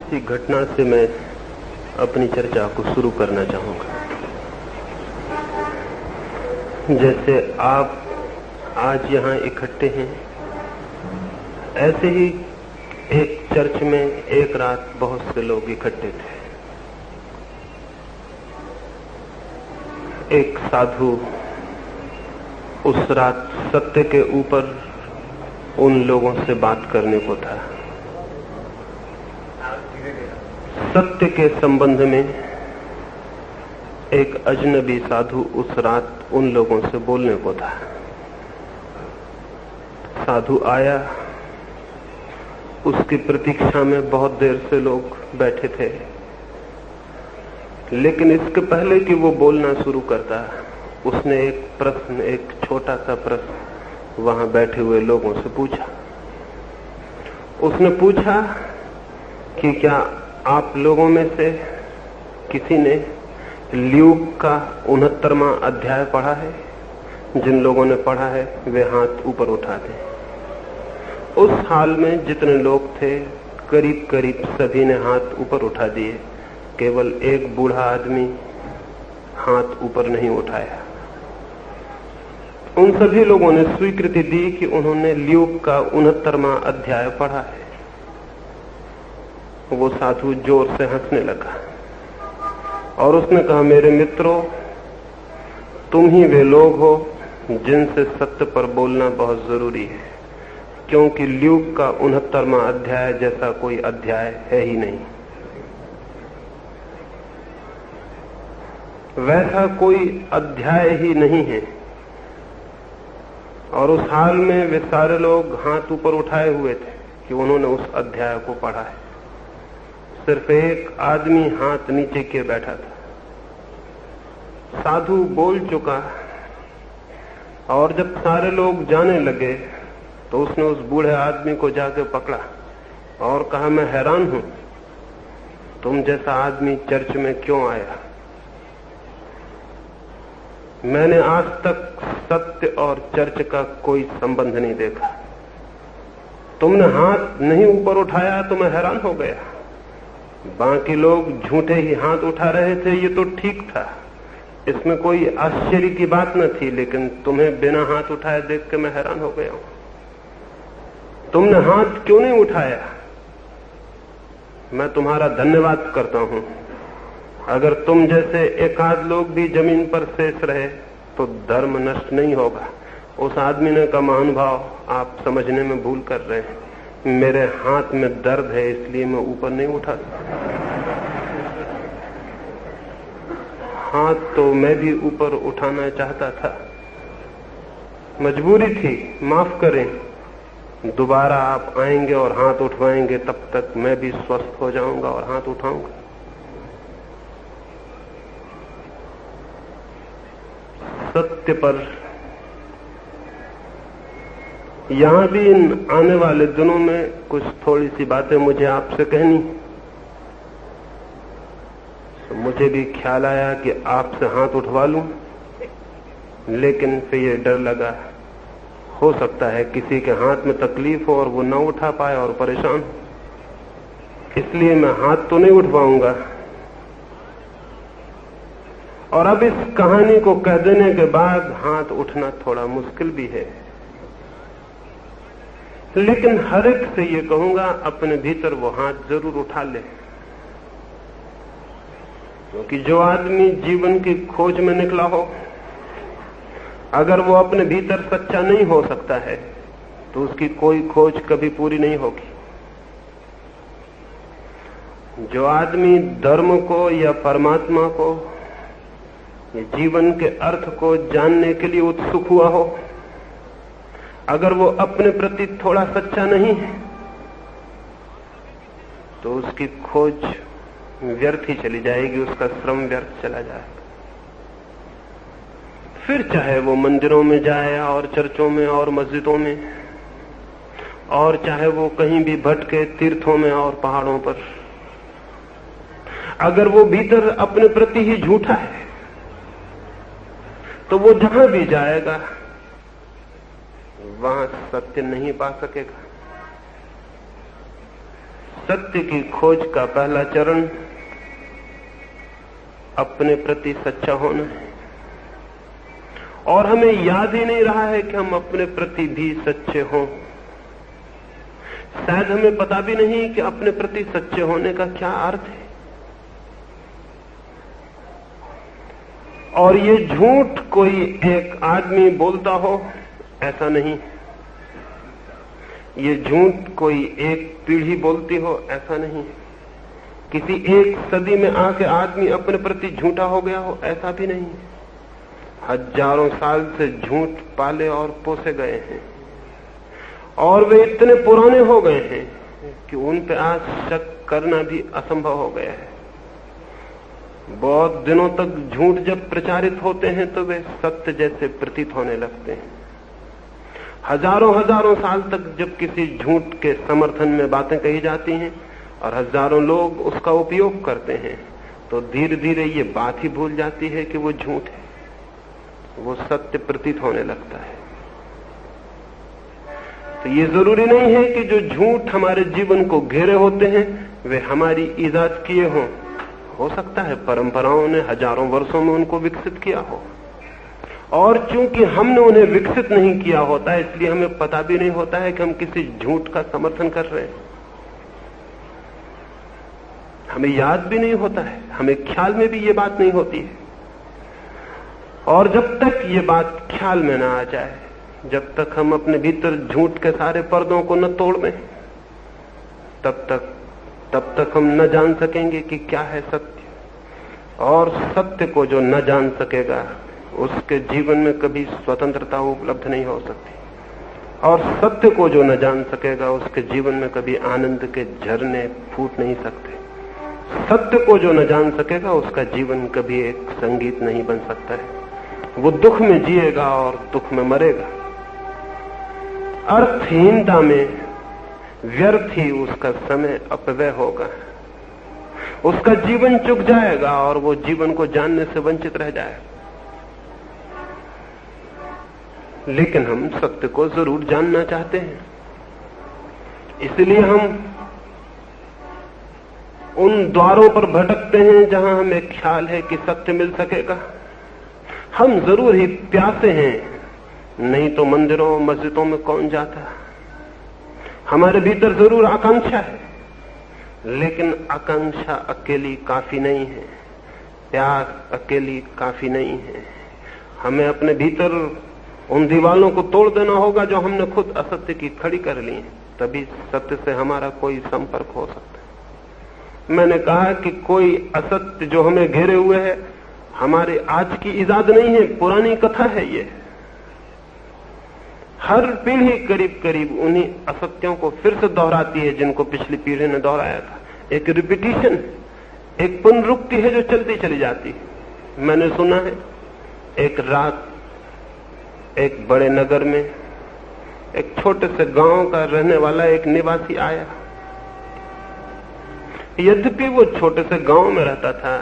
इसी घटना से मैं अपनी चर्चा को शुरू करना चाहूंगा। जैसे आप आज यहाँ इकट्ठे हैं, ऐसे ही एक चर्च में एक रात बहुत से लोग इकट्ठे थे। एक साधु उस रात सत्य के ऊपर उन लोगों से बात करने को था। सत्य के संबंध में एक अजनबी साधु उस रात उन लोगों से बोलने को था। साधु आया, उसकी प्रतीक्षा में बहुत देर से लोग बैठे थे, लेकिन इसके पहले कि वो बोलना शुरू करता, उसने एक छोटा सा प्रश्न वहां बैठे हुए लोगों से पूछा। उसने पूछा कि क्या आप लोगों में से किसी ने ल्यूक का 69वां अध्याय पढ़ा है? जिन लोगों ने पढ़ा है वे हाथ ऊपर उठा दें। उस हाल में जितने लोग थे, करीब करीब सभी ने हाथ ऊपर उठा दिए। केवल एक बूढ़ा आदमी हाथ ऊपर नहीं उठाया। उन सभी लोगों ने स्वीकृति दी कि उन्होंने ल्यूक का 69वां अध्याय पढ़ा है। वो साधु जोर से हंसने लगा और उसने कहा, मेरे मित्रों, तुम ही वे लोग हो जिनसे सत्य पर बोलना बहुत जरूरी है, क्योंकि ल्यूक का 69वां अध्याय जैसा कोई अध्याय है ही नहीं। वैसा कोई अध्याय ही नहीं है। और उस हाल में वे सारे लोग हाथ ऊपर उठाए हुए थे कि उन्होंने उस अध्याय को पढ़ा है। सिर्फ एक आदमी हाथ नीचे किए बैठा था। साधु बोल चुका और जब सारे लोग जाने लगे तो उसने उस बूढ़े आदमी को जाके पकड़ा और कहा, मैं हैरान हूं, तुम जैसा आदमी चर्च में क्यों आया? मैंने आज तक सत्य और चर्च का कोई संबंध नहीं देखा। तुमने हाथ नहीं ऊपर उठाया तो मैं हैरान हो गया। बाकी लोग झूठे ही हाथ उठा रहे थे, ये तो ठीक था, इसमें कोई आश्चर्य की बात न थी, लेकिन तुम्हें बिना हाथ उठाए देख के मैं हैरान हो गया हूं। तुमने हाथ क्यों नहीं उठाया? मैं तुम्हारा धन्यवाद करता हूं। अगर तुम जैसे एकाध लोग भी जमीन पर शेष रहे तो धर्म नष्ट नहीं होगा। उस आदमी ने कहा, महानुभाव, आप समझने में भूल कर रहे हैं। मेरे हाथ में दर्द है, इसलिए मैं ऊपर नहीं उठा सकता। हाथ तो मैं भी ऊपर उठाना चाहता था, मजबूरी थी, माफ करें। दोबारा आप आएंगे और हाथ उठवाएंगे, तब तक मैं भी स्वस्थ हो जाऊंगा और हाथ उठाऊंगा। सत्य पर यहां भी इन आने वाले दिनों में कुछ थोड़ी सी बातें मुझे आपसे कहनी। तो मुझे भी ख्याल आया कि आपसे हाथ उठवा लूं, लेकिन फिर ये डर लगा, हो सकता है किसी के हाथ में तकलीफ हो और वो न उठा पाए और परेशान हो। इसलिए मैं हाथ तो नहीं उठवाऊंगा। और अब इस कहानी को कह देने के बाद हाथ उठना थोड़ा मुश्किल भी है, लेकिन हर एक से ये कहूंगा, अपने भीतर वो हाथ जरूर उठा ले। क्योंकि जो आदमी जीवन की खोज में निकला हो, अगर वो अपने भीतर सच्चा नहीं हो सकता है तो उसकी कोई खोज कभी पूरी नहीं होगी। जो आदमी धर्म को या परमात्मा को या जीवन के अर्थ को जानने के लिए उत्सुक हुआ हो, अगर वो अपने प्रति थोड़ा सच्चा नहीं है तो उसकी खोज व्यर्थ ही चली जाएगी, उसका श्रम व्यर्थ चला जाएगा। फिर चाहे वो मंदिरों में जाए और चर्चों में और मस्जिदों में, और चाहे वो कहीं भी भटके तीर्थों में और पहाड़ों पर, अगर वो भीतर अपने प्रति ही झूठा है तो वो जहां भी जाएगा वहां सत्य नहीं पा सकेगा। सत्य की खोज का पहला चरण अपने प्रति सच्चा होना है, और हमें याद ही नहीं रहा है कि हम अपने प्रति भी सच्चे हों। शायद हमें पता भी नहीं कि अपने प्रति सच्चे होने का क्या अर्थ है। और ये झूठ कोई एक आदमी बोलता हो ऐसा नहीं, ये झूठ कोई एक पीढ़ी बोलती हो ऐसा नहीं, किसी एक सदी में आके आदमी अपने प्रति झूठा हो गया हो ऐसा भी नहीं। हजारों साल से झूठ पाले और पोसे गए हैं, और वे इतने पुराने हो गए हैं कि उन पे आज शक करना भी असंभव हो गया है। बहुत दिनों तक झूठ जब प्रचारित होते हैं तो वे सत्य जैसे प्रतीत होने लगते हैं। हजारों हजारों साल तक जब किसी झूठ के समर्थन में बातें कही जाती हैं और हजारों लोग उसका उपयोग करते हैं, तो धीरे धीरे ये बात ही भूल जाती है कि वो झूठ है, वो सत्य प्रतीत होने लगता है। तो ये जरूरी नहीं है कि जो झूठ हमारे जीवन को घेरे होते हैं वे हमारी ईजाद किए हों। हो सकता है परंपराओं ने हजारों वर्षों में उनको विकसित किया हो, और चूंकि हमने उन्हें विकसित नहीं किया होता है इसलिए हमें पता भी नहीं होता है कि हम किसी झूठ का समर्थन कर रहे हैं। हमें याद भी नहीं होता है, हमें ख्याल में भी ये बात नहीं होती है। और जब तक ये बात ख्याल में ना आ जाए, जब तक हम अपने भीतर झूठ के सारे पर्दों को न तोड़ दें, तब तक हम न जान सकेंगे कि क्या है सत्य। और सत्य को जो न जान सकेगा उसके जीवन में कभी स्वतंत्रता उपलब्ध नहीं हो सकती, और सत्य को जो न जान सकेगा उसके जीवन में कभी आनंद के झरने फूट नहीं सकते। सत्य को जो न जान सकेगा उसका जीवन कभी एक संगीत नहीं बन सकता है। वो दुख में जिएगा और दुख में मरेगा। अर्थहीनता में व्यर्थ ही उसका समय अपव्यय होगा, उसका जीवन चुक जाएगा और वो जीवन को जानने से वंचित रह जाएगा। लेकिन हम सत्य को जरूर जानना चाहते हैं, इसलिए हम उन द्वारों पर भटकते हैं जहां हमें ख्याल है कि सत्य मिल सकेगा। हम जरूर ही प्यासे हैं, नहीं तो मंदिरों मस्जिदों में कौन जाता। हमारे भीतर जरूर आकांक्षा है, लेकिन आकांक्षा अकेली काफी नहीं है, प्यास अकेली काफी नहीं है। हमें अपने भीतर उन दीवालों को तोड़ देना होगा जो हमने खुद असत्य की खड़ी कर ली, तभी सत्य से हमारा कोई संपर्क हो सकता है। मैंने कहा कि कोई असत्य जो हमें घेरे हुए है हमारे आज की इजाद नहीं है, पुरानी कथा है ये। हर पीढ़ी करीब करीब उन्हीं असत्यों को फिर से दोहराती है जिनको पिछली पीढ़ी ने दोहराया था। एक रिपीटिशन, एक पुनरुक्ति है जो चलती चली जाती है। मैंने सुना है एक रात एक बड़े नगर में एक छोटे से गांव का रहने वाला एक निवासी आया। यद्यपि वो छोटे से गांव में रहता था,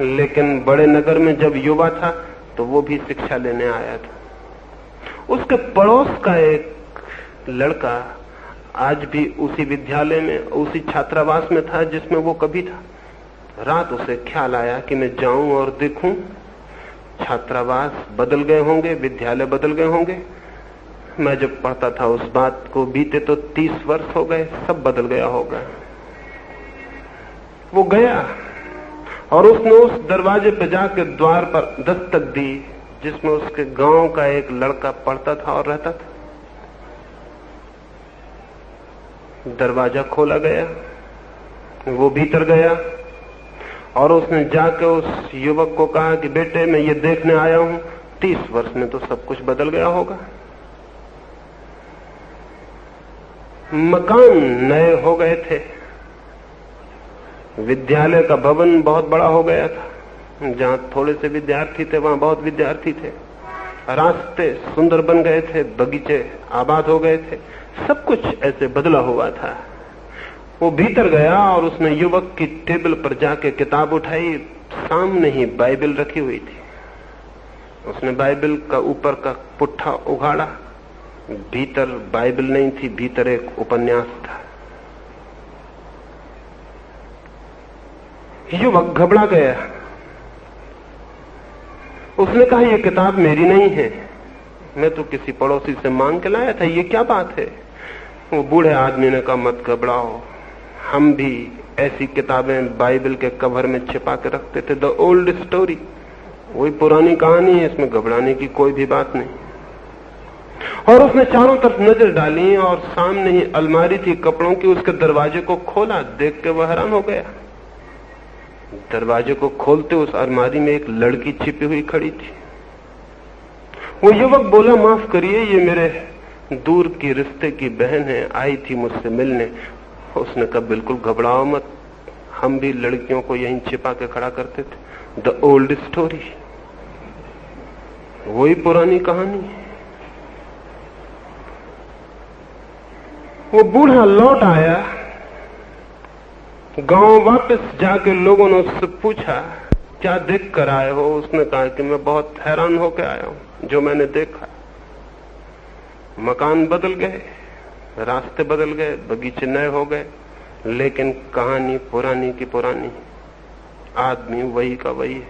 लेकिन बड़े नगर में जब युवा था तो वो भी शिक्षा लेने आया था। उसके पड़ोस का एक लड़का आज भी उसी विद्यालय में, उसी छात्रावास में था जिसमें वो कभी था। रात उसे ख्याल आया कि मैं जाऊं और देखूं, छात्रावास बदल गए होंगे, विद्यालय बदल गए होंगे। मैं जब पढ़ता था उस बात को बीते तो 30 वर्ष हो गए, सब बदल गया होगा। वो गया और उसने उस दरवाजे पर जाकर द्वार पर दस्तक दी जिसमें उसके गांव का एक लड़का पढ़ता था और रहता था। दरवाजा खोला गया, वो भीतर गया और उसने जाकर उस युवक को कहा कि बेटे मैं ये देखने आया हूं, 30 वर्ष में तो सब कुछ बदल गया होगा। मकान नए हो गए थे, विद्यालय का भवन बहुत बड़ा हो गया था, जहां थोड़े से विद्यार्थी थे वहां बहुत विद्यार्थी थे, रास्ते सुंदर बन गए थे, बगीचे आबाद हो गए थे, सब कुछ ऐसे बदला हुआ था। वो भीतर गया और उसने युवक की टेबल पर जाके किताब उठाई, सामने ही बाइबल रखी हुई थी। उसने बाइबल का ऊपर का पुट्ठा उगाड़ा, भीतर बाइबल नहीं थी, भीतर एक उपन्यास था। युवक घबरा गया। उसने कहा, यह किताब मेरी नहीं है, मैं तो किसी पड़ोसी से मांग के लाया था, ये क्या बात है? वो बूढ़े आदमी ने कहा, मत घबराओ, हम भी ऐसी किताबें बाइबल के कवर में छिपा के रखते थे। द ओल्ड स्टोरी, वही पुरानी कहानी है, इसमें घबराने की कोई भी बात नहीं। और उसने चारों तरफ नजर डाली और सामने ही अलमारी थी कपड़ों की, उसके दरवाजे को खोला। देख के वह हैरान हो गया। दरवाजे को खोलते उस अलमारी में एक लड़की छिपी हुई खड़ी थी। वो युवक बोला, माफ करिए, ये मेरे दूर की रिश्ते की बहन है, आई थी मुझसे मिलने। उसने कहा, बिल्कुल घबराओ मत, हम भी लड़कियों को यहीं छिपा के खड़ा करते थे। द ओल्ड स्टोरी, वही पुरानी कहानी। वो बूढ़ा लौट आया। गांव वापस जाके लोगों ने उससे पूछा, क्या देख कर आए हो? उसने कहा कि मैं बहुत हैरान होकर आया हूं जो मैंने देखा। मकान बदल गए, रास्ते बदल गए, बगीचे नए हो गए, लेकिन कहानी पुरानी की पुरानी, आदमी वही का वही है।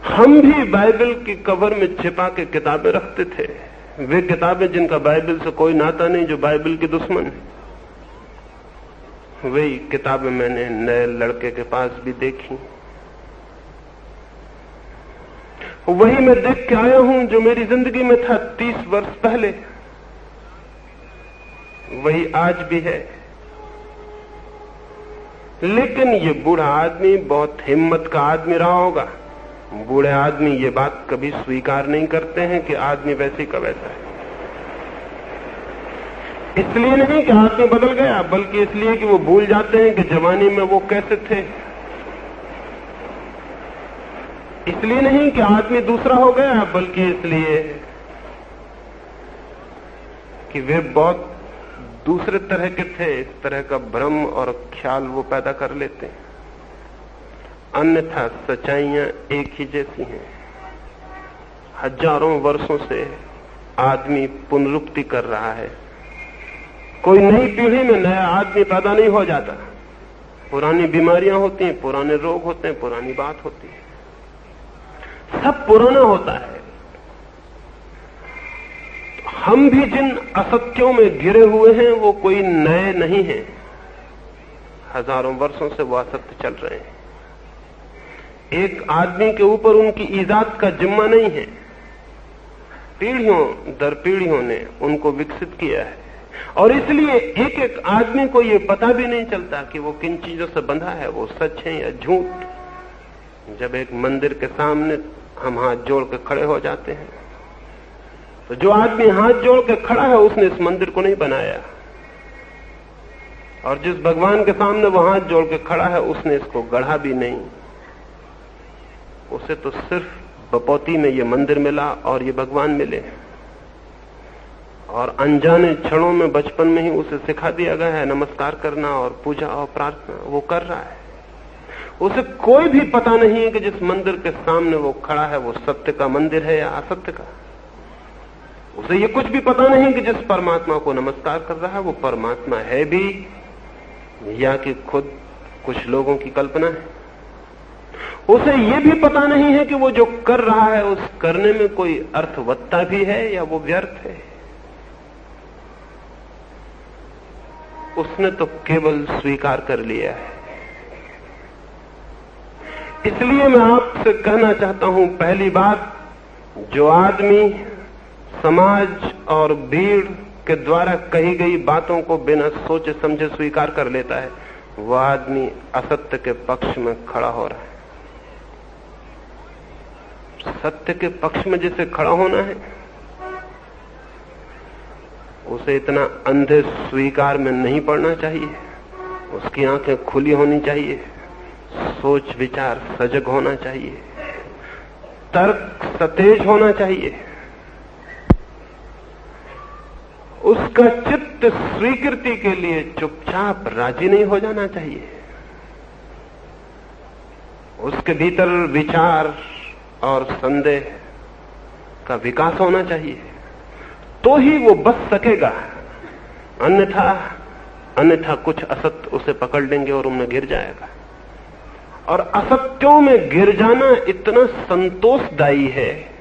हम भी बाइबल की कवर में छिपा के किताबें रखते थे, वे किताबें जिनका बाइबल से कोई नाता नहीं, जो बाइबल के दुश्मन है। वही किताबें मैंने नए लड़के के पास भी देखी, वही मैं देख के आया हूं जो मेरी जिंदगी में था 30 वर्ष पहले, वही आज भी है। लेकिन ये बूढ़ा आदमी बहुत हिम्मत का आदमी रहा होगा। बूढ़े आदमी ये बात कभी स्वीकार नहीं करते हैं कि आदमी वैसे का वैसा है। इसलिए नहीं कि आदमी बदल गया, बल्कि इसलिए कि वो भूल जाते हैं कि जवानी में वो कैसे थे। इसलिए नहीं कि आदमी दूसरा हो गया, बल्कि इसलिए कि वे बहुत दूसरे तरह के थे। इस तरह का भ्रम और ख्याल वो पैदा कर लेते हैं। अन्यथा सच्चाइयां एक ही जैसी हैं। हजारों वर्षों से आदमी पुनरुक्ति कर रहा है। कोई नई पीढ़ी में नया आदमी पैदा नहीं हो जाता। पुरानी बीमारियां होती हैं, पुराने रोग होते हैं, पुरानी बात होती है, सब पुराना होता है। हम भी जिन असत्यों में घिरे हुए हैं वो कोई नए नहीं हैं। हजारों वर्षों से वो असत्य चल रहे हैं। एक आदमी के ऊपर उनकी ईजाद का जिम्मा नहीं है। पीढ़ियों दर पीढ़ियों ने उनको विकसित किया है, और इसलिए एक एक आदमी को ये पता भी नहीं चलता कि वो किन चीजों से बंधा है, वो सच है या झूठ। जब एक मंदिर के सामने हम हाथ जोड़ के खड़े हो जाते हैं, तो जो आदमी हाथ जोड़ के खड़ा है उसने इस मंदिर को नहीं बनाया, और जिस भगवान के सामने वो हाथ जोड़ के खड़ा है उसने इसको गढ़ा भी नहीं। उसे तो सिर्फ बपौती में ये मंदिर मिला और ये भगवान मिले, और अनजाने क्षणों में बचपन में ही उसे सिखा दिया गया है नमस्कार करना और पूजा और प्रार्थना। वो कर रहा है। उसे कोई भी पता नहीं है कि जिस मंदिर के सामने वो खड़ा है वो सत्य का मंदिर है या असत्य का। उसे ये कुछ भी पता नहीं कि जिस परमात्मा को नमस्कार कर रहा है वो परमात्मा है भी या कि खुद कुछ लोगों की कल्पना है। उसे ये भी पता नहीं है कि वो जो कर रहा है उस करने में कोई अर्थवत्ता भी है या वो व्यर्थ है। उसने तो केवल स्वीकार कर लिया है। इसलिए मैं आपसे कहना चाहता हूं, पहली बात, जो आदमी समाज और भीड़ के द्वारा कही गई बातों को बिना सोचे समझे स्वीकार कर लेता है, वह आदमी असत्य के पक्ष में खड़ा हो रहा है। सत्य के पक्ष में जिसे खड़ा होना है उसे इतना अंधे स्वीकार में नहीं पड़ना चाहिए। उसकी आंखें खुली होनी चाहिए, सोच विचार सजग होना चाहिए, तर्क सतेज होना चाहिए। उसका चित्त स्वीकृति के लिए चुपचाप राजी नहीं हो जाना चाहिए। उसके भीतर विचार और संदेह का विकास होना चाहिए, तो ही वो बच सकेगा। अन्यथा कुछ असत्य उसे पकड़ लेंगे और उनमें घिर जाएगा। और असत्यों में गिर जाना इतना संतोषदायी है